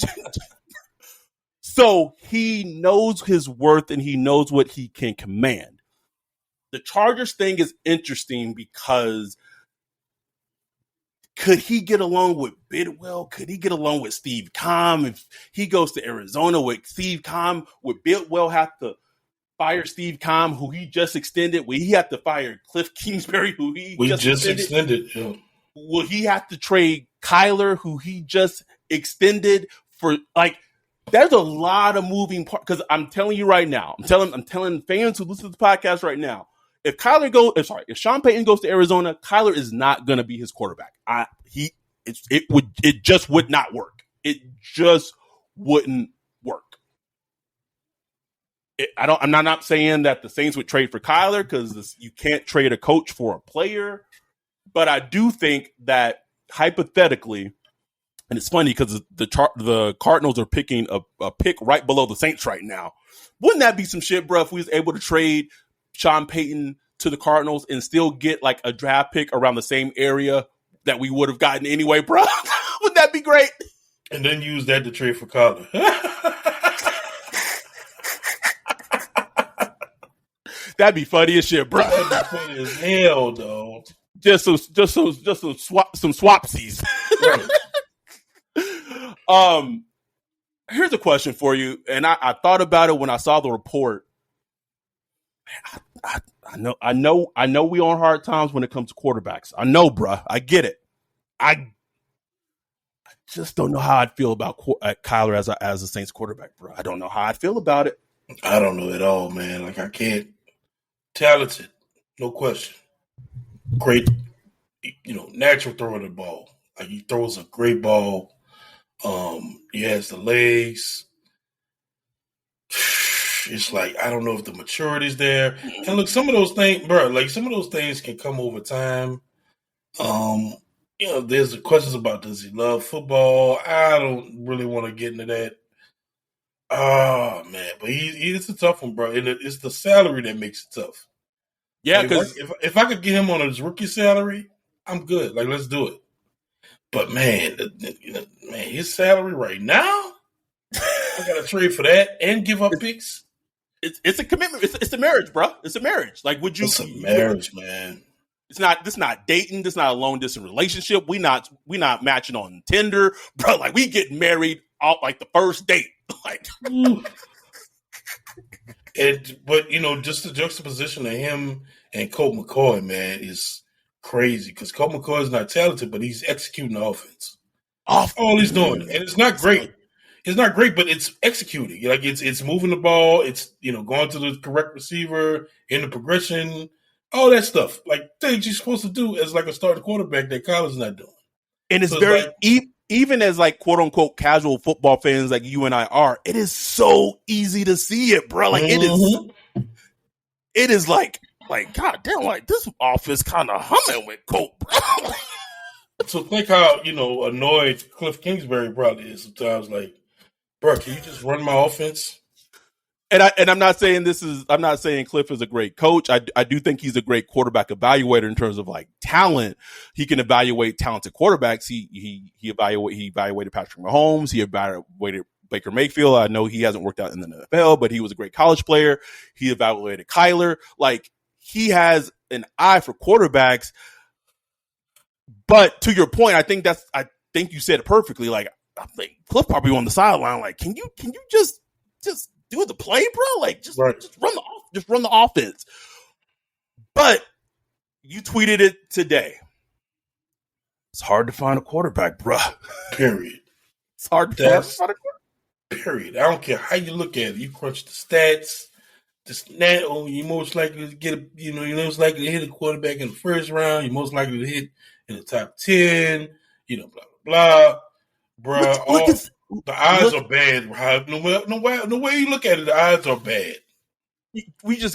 So he knows his worth and he knows what he can command. The Chargers thing is interesting because could he get along with Bidwell? Could he get along with Steve Keim? If he goes to Arizona with Steve Keim, would Bidwell have to fire Steve Keim, who he just extended? Will he have to fire Cliff Kingsbury, who we just extended? Yeah. Will he have to trade Kyler, who he just extended for? Like, there's a lot of moving parts. Because I'm telling you right now, I'm telling fans who listen to the podcast right now, if Sean Payton goes to Arizona, Kyler is not going to be his quarterback. It just would not work. It just wouldn't work. I'm not saying that the Saints would trade for Kyler because you can't trade a coach for a player, but I do think that hypothetically, and it's funny because the Cardinals are picking a pick right below the Saints right now. Wouldn't that be some shit, bro? If we was able to trade Sean Payton to the Cardinals and still get like a draft pick around the same area that we would have gotten anyway, bro? Wouldn't that be great? And then use that to trade for Kyler. That'd be funny as shit, bro. That'd be funny as hell, though. Just some swapsies. Right. Here's a question for you, and I thought about it when I saw the report. I know we on hard times when it comes to quarterbacks. I know, bruh. I get it. I just don't know how I'd feel about Kyler as a Saints quarterback, bro. I don't know how I'd feel about it. I don't know at all, man. Like, I can't. Talented, no question. Great, natural thrower of the ball. Like, he throws a great ball. He has the legs. It's like, I don't know if the maturity's there. And look, some of those things, bro, can come over time. There's the questions about, does he love football? I don't really want to get into that. Oh, man. But it's a tough one, bro. And it's the salary that makes it tough. Yeah, because if I could get him on his rookie salary, I'm good. Like, let's do it. But, man, his salary right now, I got to trade for that and give up picks. It's a commitment. It's a marriage, bro. It's a marriage. Like, would you? It's a marriage, man. It's not. This not dating. This not a long distance relationship. We not matching on Tinder, bro. Like, we get married out like the first date. Like, but just the juxtaposition of him and Colt McCoy, man, is crazy because Colt McCoy is not talented, but he's executing the offense. All he's doing, and it's not great. It's not great, but it's executing. Like, it's moving the ball. It's going to the correct receiver in the progression, all that stuff. Like, things you're supposed to do as like a starting quarterback that Kyler's not doing. And it's very even as like quote unquote casual football fans like you and I are. It is so easy to see it, bro. Like it is like God damn, like this offense kind of humming with Colt, bro. So think how annoyed Cliff Kingsbury probably is sometimes. Like, bro, can you just run my offense? And I'm not saying Cliff is a great coach. I do think he's a great quarterback evaluator in terms of like talent. He can evaluate talented quarterbacks. He evaluated Patrick Mahomes. He evaluated Baker Mayfield. I know he hasn't worked out in the NFL, but he was a great college player. He evaluated Kyler. Like, he has an eye for quarterbacks. But to your point, I think you said it perfectly. Like, I think Cliff probably on the sideline. Like, can you just do the play, bro? Like, just run the offense. But you tweeted it today. It's hard to find a quarterback, bro. Period. It's hard to find a quarterback. Period. I don't care how you look at it. You crunch the stats. You're most likely to get you're most likely to hit a quarterback in the first round. You're most likely to hit in the top 10. Blah blah blah. Bro, the odds are bad. No way you look at it, the odds are bad.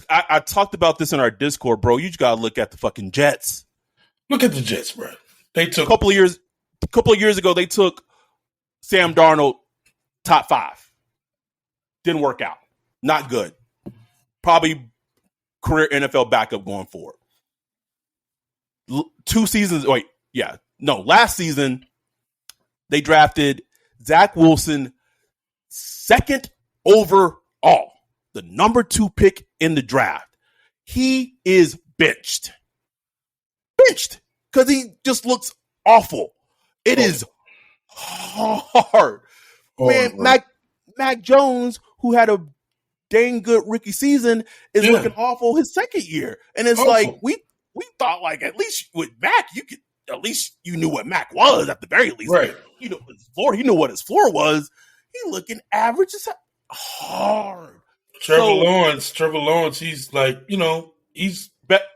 I talked about this in our Discord, bro. You just gotta look at the fucking Jets. Look at the Jets, bro. They took a couple of years ago. They took Sam Darnold top 5. Didn't work out. Not good. Probably career NFL backup going forward. 2 seasons. Last season they drafted Zach Wilson 2nd overall, the number 2 pick in the draft, he is benched. Benched because he just looks awful. It is hard. Man, Mac Jones, who had a dang good rookie season, is looking awful his second year. And it's like we thought like at least with Mac, you knew what Mac was at the very least. Right. You know his floor. He knew what his floor was. He looking average. It's hard. Trevor Lawrence, he's like, he's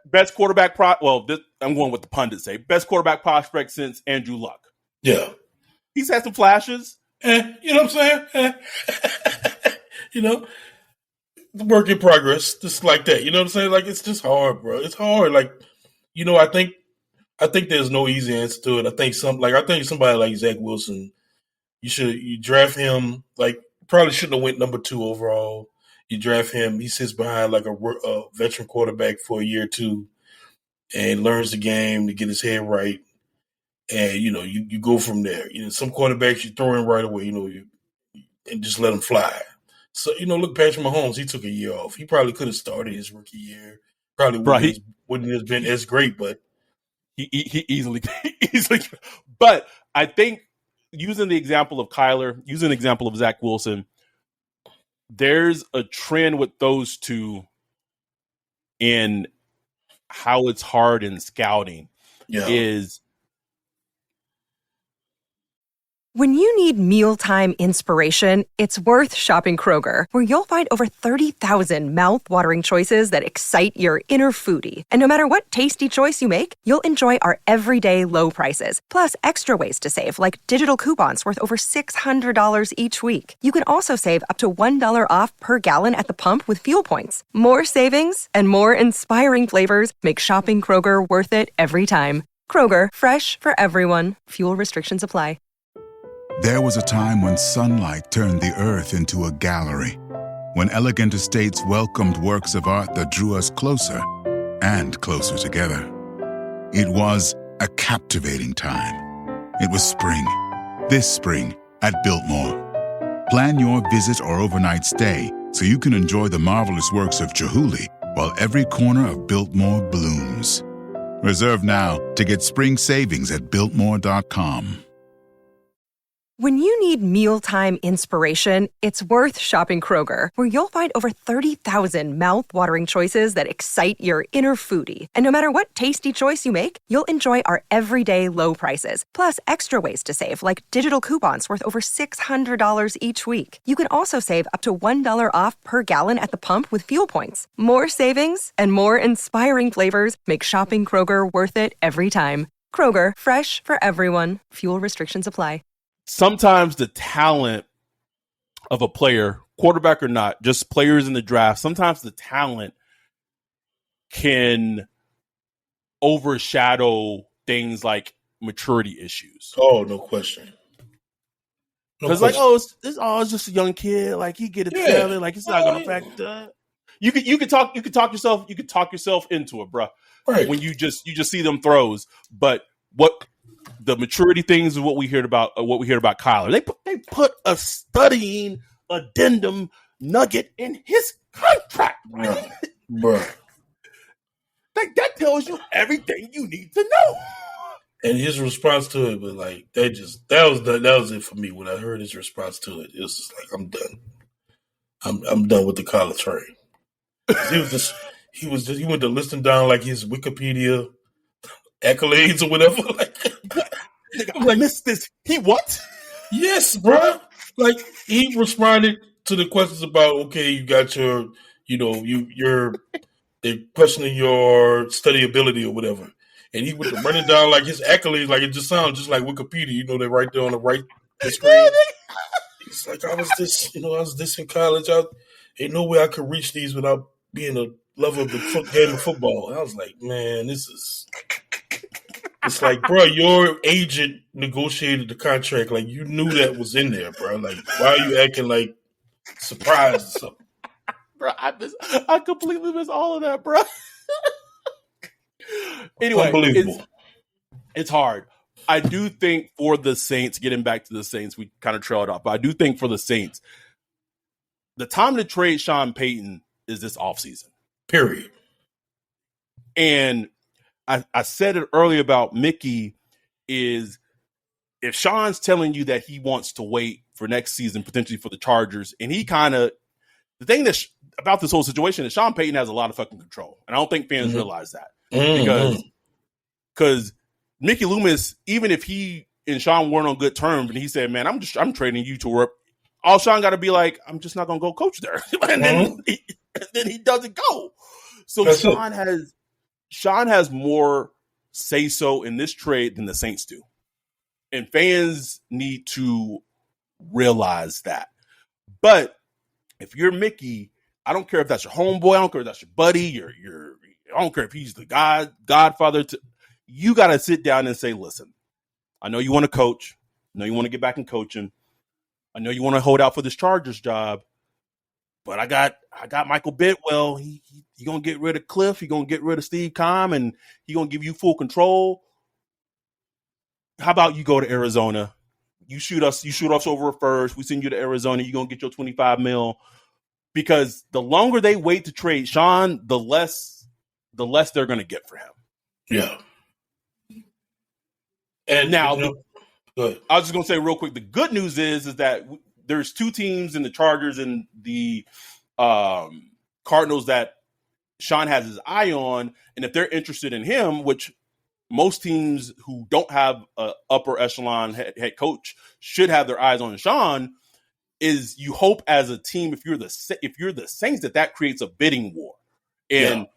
best quarterback I'm going with the pundits say. Best quarterback prospect since Andrew Luck. Yeah. He's had some flashes. You know what I'm saying? The work in progress, just like that. You know what I'm saying? Like, it's just hard, bro. It's hard. Like, I think there's no easy answer to it. I think somebody like Zach Wilson, you draft him, like, probably shouldn't have went number 2 overall. You draft him, he sits behind like a veteran quarterback for a year or two and learns the game to get his head right. And, you go from there. Some quarterbacks you throw in right away, and just let them fly. So, look, Patrick Mahomes, he took a year off. He probably could have started his rookie year. Probably wouldn't have been as great, but he easily. But I think using the example of Kyler, using the example of Zach Wilson, there's a trend with those two in how it's hard in scouting is when you need mealtime inspiration, it's worth shopping Kroger, where you'll find over 30,000 mouth-watering choices that excite your inner foodie. And no matter what tasty choice you make, you'll enjoy our everyday low prices, plus extra ways to save, like digital coupons worth over $600 each week. You can also save up to $1 off per gallon at the pump with fuel points. More savings and more inspiring flavors make shopping Kroger worth it every time. Kroger, fresh for everyone. Fuel restrictions apply. There was a time when sunlight turned the earth into a gallery, when elegant estates welcomed works of art that drew us closer and closer together. It was a captivating time. It was spring, this spring at Biltmore. Plan your visit or overnight stay so you can enjoy the marvelous works of Chihuly while every corner of Biltmore blooms. Reserve now to get spring savings at Biltmore.com. When you need mealtime inspiration, it's worth shopping Kroger, where you'll find over 30,000 mouth-watering choices that excite your inner foodie. And no matter what tasty choice you make, you'll enjoy our everyday low prices, plus extra ways to save, like digital coupons worth over $600 each week. You can also save up to $1 off per gallon at the pump with fuel points. More savings and more inspiring flavors make shopping Kroger worth it every time. Kroger, fresh for everyone. Fuel restrictions apply. Sometimes the talent of a player, quarterback or not, just players in the draft, sometimes the talent can overshadow things like maturity issues. Oh, no question. Because it's just a young kid. Like, he get it together. Like, it's not going to affect that. You could talk yourself into it, bro. Right. When you just see them throws, but what the maturity things is what we heard about Kyler. They put a studying addendum nugget in his contract. Bro. That tells you everything you need to know. And his response to it was like, that was it for me. When I heard his response to it, it was just like, I'm done. I'm done with the college train. He went to listing down like his Wikipedia accolades or whatever. I missed this. He what? Yes, bro. Like, he responded to the questions about, okay, you got your, they're questioning your study ability or whatever. And he went to running down like his accolades, like it just sounds just like Wikipedia, they're right there on the right screen. It's like, I was this in college. Ain't no way I could reach these without being a lover of the game of football. And I was like, man, it's like, bro, your agent negotiated the contract. Like, you knew that was in there, bro. Like, why are you acting like surprised or something? Bro, I completely miss all of that, bro. Anyway, unbelievable. It's hard. I do think for the Saints, getting back to the Saints, we kind of trailed off, but I do think for the Saints, the time to trade Sean Payton is this offseason. Period. And I said it earlier about Mickey is if Sean's telling you that he wants to wait for next season, potentially for the Chargers, and he kind of the thing that about this whole situation is Sean Payton has a lot of fucking control, and I don't think fans realize that because Mickey Loomis, even if he and Sean weren't on good terms, and he said, "Man, I'm trading you to work," all Sean got to be like, "I'm just not gonna go coach there," and then he doesn't go. So That's Sean has more say so in this trade than the Saints do, and fans need to realize that. But if you're Mickey, I don't care if that's your homeboy, I don't care if that's your buddy, I don't care if he's the godfather. You got to sit down and say, listen, I know you want to coach. I know you want to get back in coaching. I know you want to hold out for this Chargers job. But I got Michael Bidwell. He gonna get rid of Cliff. He gonna get rid of Steve Keim, and he gonna give you full control. How about you go to Arizona? You shoot us over first. We send you to Arizona. You're gonna get your $25 million. Because the longer they wait to trade Sean, the less they're gonna get for him. Yeah. And now, go ahead. I was just gonna say real quick. The good news is that there's two teams in the Chargers and the Cardinals that Sean has his eye on, and if they're interested in him, which most teams who don't have an upper echelon head coach should have their eyes on Sean, is you hope as a team if you're the Saints that creates a bidding war, and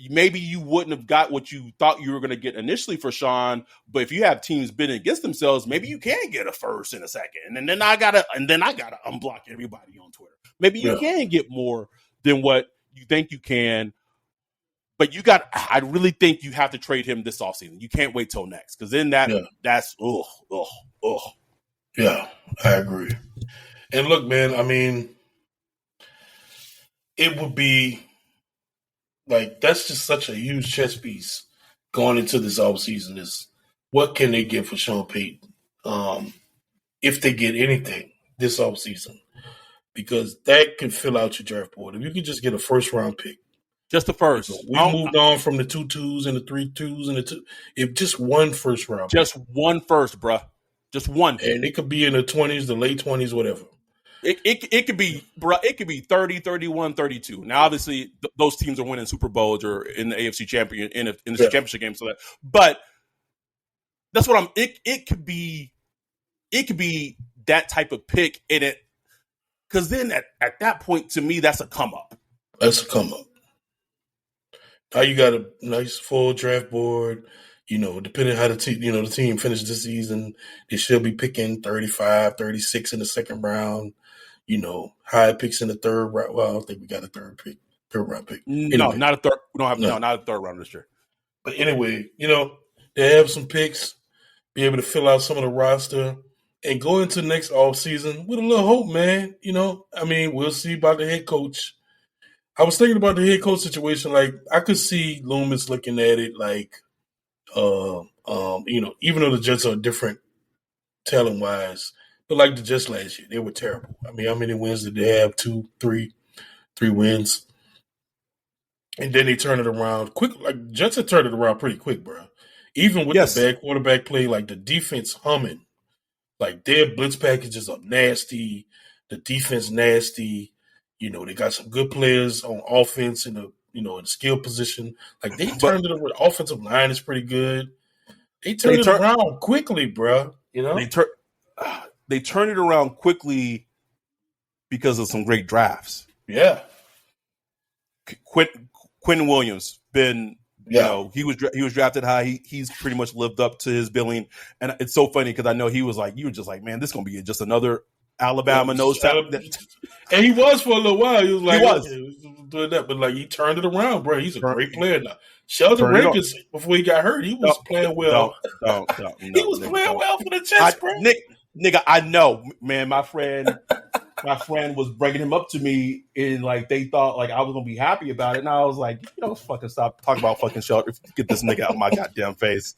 maybe you wouldn't have got what you thought you were going to get initially for Sean, but if you have teams bidding against themselves, maybe you can get a first and a second, and then I gotta unblock everybody on Twitter. Maybe you can get more than what you think you can, but I really think you have to trade him this offseason. You can't wait till next, because then that's Yeah, I agree. And look, man, I mean, it would be like that's just such a huge chess piece going into this offseason is what can they get for Sean Payton if they get anything this offseason? Because that can fill out your draft board. If you could just get a first-round pick. Just the first. We moved on from the 2 2s and the 3 2s and the 2. If just one first-round pick. Just one first, bruh. Just one. And it could be in the 20s, the late 20s, whatever. It could be, bro. It could be 30, 31, 32. Now, obviously, those teams are winning Super Bowls or in the AFC champion in the championship game. So but that's what It could be that type of pick in it, because then at that point, to me, that's a come up. That's a come up. Now you got a nice full draft board. You know, depending how the team finishes this season, they should be picking 35, 36 in the second round. You know, high picks in the third round. Well, I don't think we got a third round pick. Anyway, no, not a third. We don't have not a third round this year. But anyway, you know, they have some picks, be able to fill out some of the roster, and go into next offseason with a little hope, man. You know, I mean, we'll see about the head coach. I was thinking about the head coach situation. Like, I could see Loomis looking at it like, you know, even though the Jets are different talent-wise, but like the Jets last year, they were terrible. I mean, how many wins did they have? 2, 3 wins. And then they turn it around quick. Like, Jets had turned it around pretty quick, bro. Even with the bad quarterback play, like the defense humming. Like, their blitz packages are nasty. The defense nasty. You know, they got some good players on offense in the skill position. Like, they turned it around. The offensive line is pretty good. They turned it around quickly, bro. You know? They turned it around quickly because of some great drafts. Yeah. Quentin Williams been, you know, he was drafted high. He's pretty much lived up to his billing. And it's so funny because I know you were just like, man, this is going to be just another Alabama nose tackle. And he was for a little while. He was like, doing that, but like he turned it around, bro. He's a great player now. Sheldon Rankins, before he got hurt, he was playing well. He was playing well for the Jets, bro. Nigga, I know, man. My friend was bringing him up to me, and like they thought like I was gonna be happy about it, and I was like, fucking stop talking about fucking Sheldon. Get this nigga out of my goddamn face.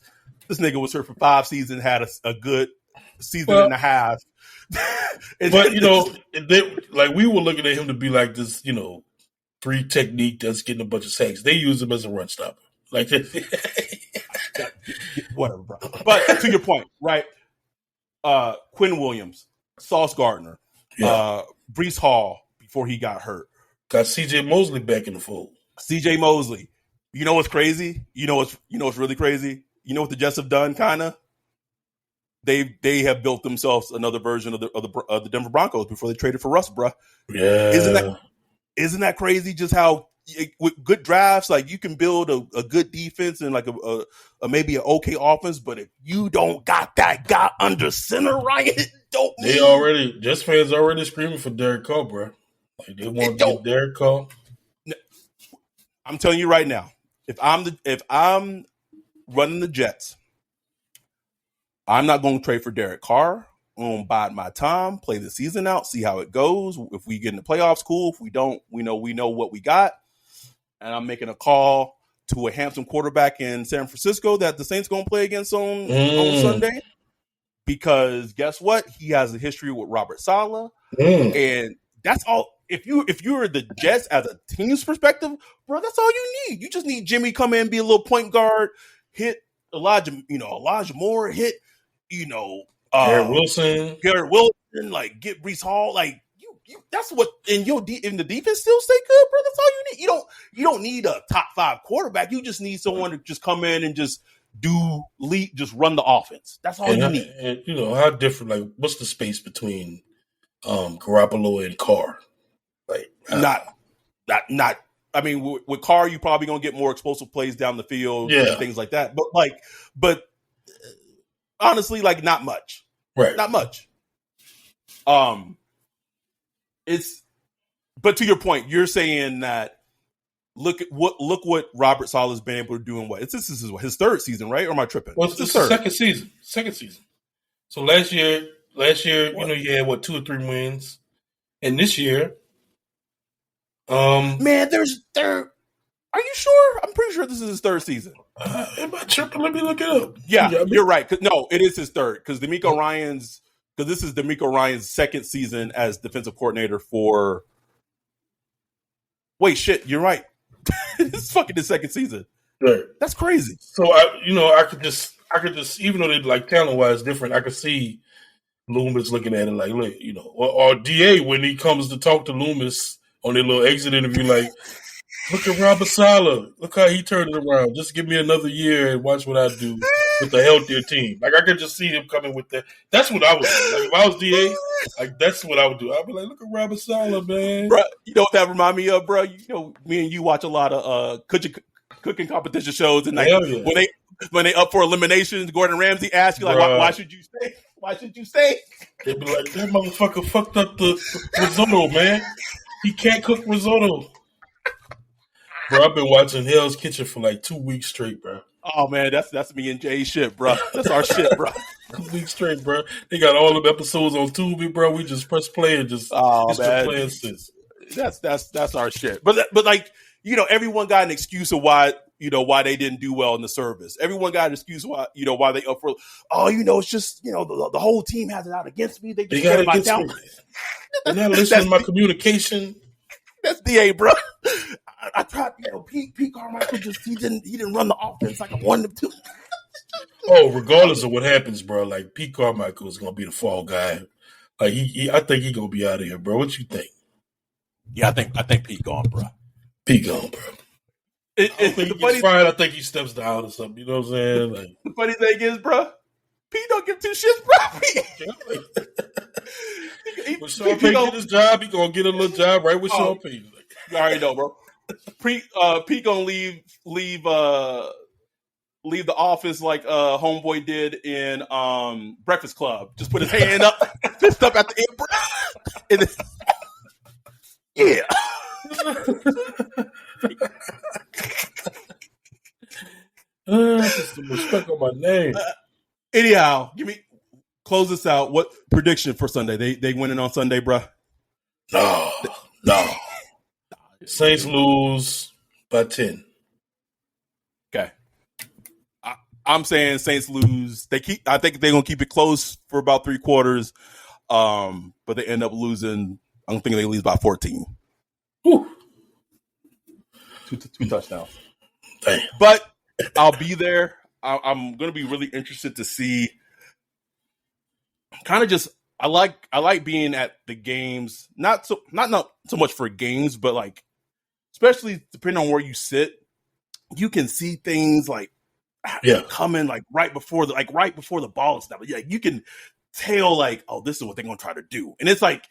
This nigga was here for 5 seasons, had a good season and a half. But like we were looking at him to be like this, 3 technique that's getting a bunch of sacks. They use him as a run stopper. Like whatever, bro. But to your point, right? Quinn Williams, Sauce Gardner, Brees Hall before he got hurt. Got C.J. Mosley back in the fold. C.J. Mosley. You know what's crazy? You know what's really crazy? You know what the Jets have done, kind of? They have built themselves another version of the Denver Broncos before they traded for Russ, bro. Yeah. Isn't that crazy? Just how with good drafts, like you can build a good defense and like a maybe an okay offense, but if you don't got that guy under center, right? Jets fans already screaming for Derek Carr, bro. Like they want to get Derek Carr. I'm telling you right now, if I'm running the Jets, I'm not going to trade for Derek Carr. I'm going to bide my time, play the season out, see how it goes. If we get in the playoffs, cool. If we don't, we know what we got. And I'm making a call to a handsome quarterback in San Francisco that the Saints going to play against on Sunday. Because guess what? He has a history with Robert Saleh. And that's all. If you're the Jets as a team's perspective, bro, that's all you need. You just need Jimmy come in, be a little point guard, hit Elijah Moore, hit, Garrett Wilson, like get Brees Hall, like you. That's what in the defense still stay good, bro. That's all you need. You don't need a top 5 quarterback. You just need someone to just come in and just just run the offense. That's all you need. And how different? Like, what's the space between Garoppolo and Carr? Like, not. I mean, with Carr, you probably gonna get more explosive plays down the field and things like that. But honestly, like not much. Right. Not much. But to your point, you're saying that look what Robert Saleh's been able to do in this is his 3rd season, right? Or am I tripping? Well, it's his second season. So last year, he had 2 or 3 wins, and this year, man, are you sure? I'm pretty sure this is his 3rd season. Am I tripping? Let me look it up. Yeah, you're right. No, it is his 3rd because this is DeMeco Ryan's 2nd season as defensive coordinator for. Wait, shit, you're right. This is fucking his 2nd season. Right. That's crazy. So I could just even though they like talent wise different, I could see Loomis looking at it like, look, or DA when he comes to talk to Loomis on their little exit interview, like, look at Robert Saleh. Look how he turned it around. Just give me another year and watch what I do with a healthier team. Like, I could just see him coming with that. That's what I would do. Like, if I was DA, like, that's what I would do. I'd be like, look at Robert Saleh, man. Bro, you know what that remind me of, bro? Me and you watch a lot of cooking competition shows, and like when they up for eliminations, Gordon Ramsay asks you, like, why should you stay? Why should you stay? They'd be like, that motherfucker fucked up the risotto, man. He can't cook risotto. Bro, I've been watching Hell's Kitchen for like 2 weeks straight, bro. Oh man, that's me and Jay's shit, bro. That's our shit, bro. 2 weeks straight, bro. They got all the episodes on Tubi, bro. We just press play and just man. That's our shit. But like, everyone got an excuse of why they didn't do well in the service. Everyone got an excuse why they up for. It's just the whole team has it out against me. They got it against me. They're not listening to my communication. That's DA, bro. I tried, Pete Carmichael he didn't run the offense like I wanted him to. Oh, regardless of what happens, bro, like Pete Carmichael is gonna be the fall guy. Like I think he's gonna be out of here, bro. What you think? Yeah, I think Pete gone, bro. Pete gone, bro. I think he gets fired. I think he steps down or something. You know what I'm saying? Like, the funny thing is, bro, Pete don't give 2 shits, bro. When Sean Payton get his job, he gonna get a little job right with Sean Payton. You already know, bro. Pete gonna leave the office like homeboy did in Breakfast Club. Just put his hand up, fist up at the end, yeah. Just some respect on my name. Anyhow, close this out. What prediction for Sunday? They winning on Sunday, bro? No. Saints lose by 10. Okay. I'm saying Saints lose. I think they're gonna keep it close for about 3 quarters. But they end up losing. I don't think they lose by 14. Whew. Two touchdowns. Dang. But I'll be there. I'm going to be really interested to see. Kind of just I like being at the games. Not so much for games, but like especially depending on where you sit, you can see things like coming like right before the ball and stuff. Yeah, you can tell like, oh, this is what they're going to try to do, and it's like,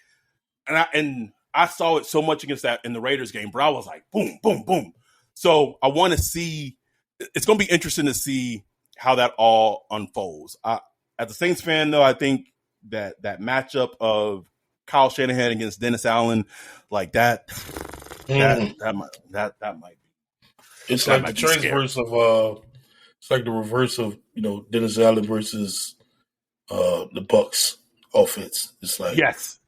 and I saw it so much against that in the Raiders game, but I was like, boom, boom, boom. So I want to see. It's going to be interesting to see how that all unfolds. As a Saints fan, though, I think that matchup of Kyle Shanahan against Dennis Allen, like that might be. It's like the transverse of it's like the reverse of Dennis Allen versus the Bucs offense. It's like yes.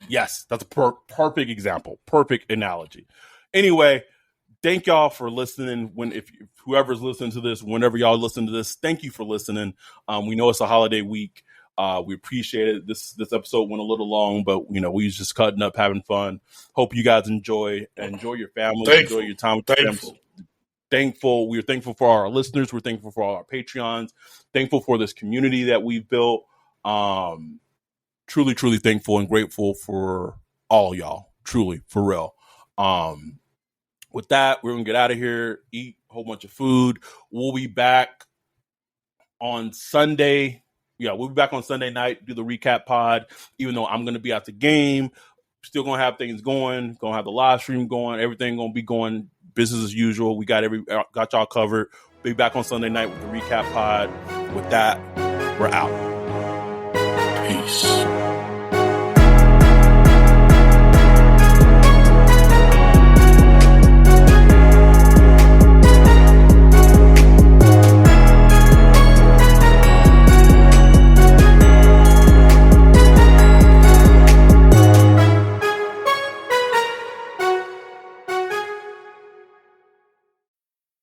That's a perfect example, perfect analogy. Anyway, thank y'all for listening. If whoever's listening to this, whenever y'all listen to this, thank you for listening. We know it's a holiday week. We appreciate it. This episode went a little long, but we was just cutting up, having fun. Hope you guys enjoy your family, enjoy your time with them. Thankful. We're thankful for our listeners. We're thankful for all our Patreons. Thankful for this community that we've built. Truly, truly thankful and grateful for all y'all. Truly, for real. With that, we're gonna get out of here, eat a whole bunch of food. We'll be back on Sunday. Yeah, we'll be back on Sunday night, do the recap pod, even though I'm going to be at the game. Still going to have things going, going to have the live stream going, everything going to be going business as usual. We got y'all covered. Be back on Sunday night with the recap pod. With that, we're out. Peace.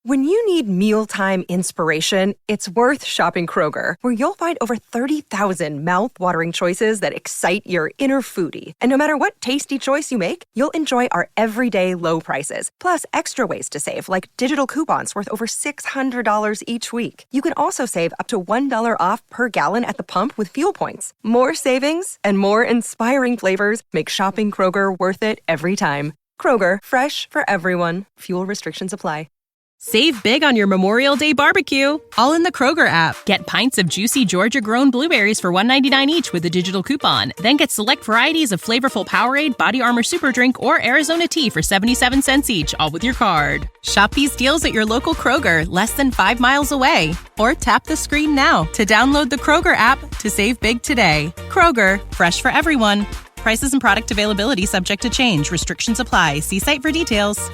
When you need mealtime inspiration, it's worth shopping Kroger, where you'll find over 30,000 mouth-watering choices that excite your inner foodie. And no matter what tasty choice you make, you'll enjoy our everyday low prices, plus extra ways to save, like digital coupons worth over $600 each week. You can also save up to $1 off per gallon at the pump with fuel points. More savings and more inspiring flavors make shopping Kroger worth it every time. Kroger, fresh for everyone. Fuel restrictions apply. Save big on your Memorial Day barbecue, all in the Kroger app. Get pints of juicy Georgia-grown blueberries for $1.99 each with a digital coupon. Then get select varieties of flavorful Powerade, Body Armor Super Drink, or Arizona tea for 77 cents each, all with your card. Shop these deals at your local Kroger, less than 5 miles away. Or tap the screen now to download the Kroger app to save big today. Kroger, fresh for everyone. Prices and product availability subject to change. Restrictions apply. See site for details.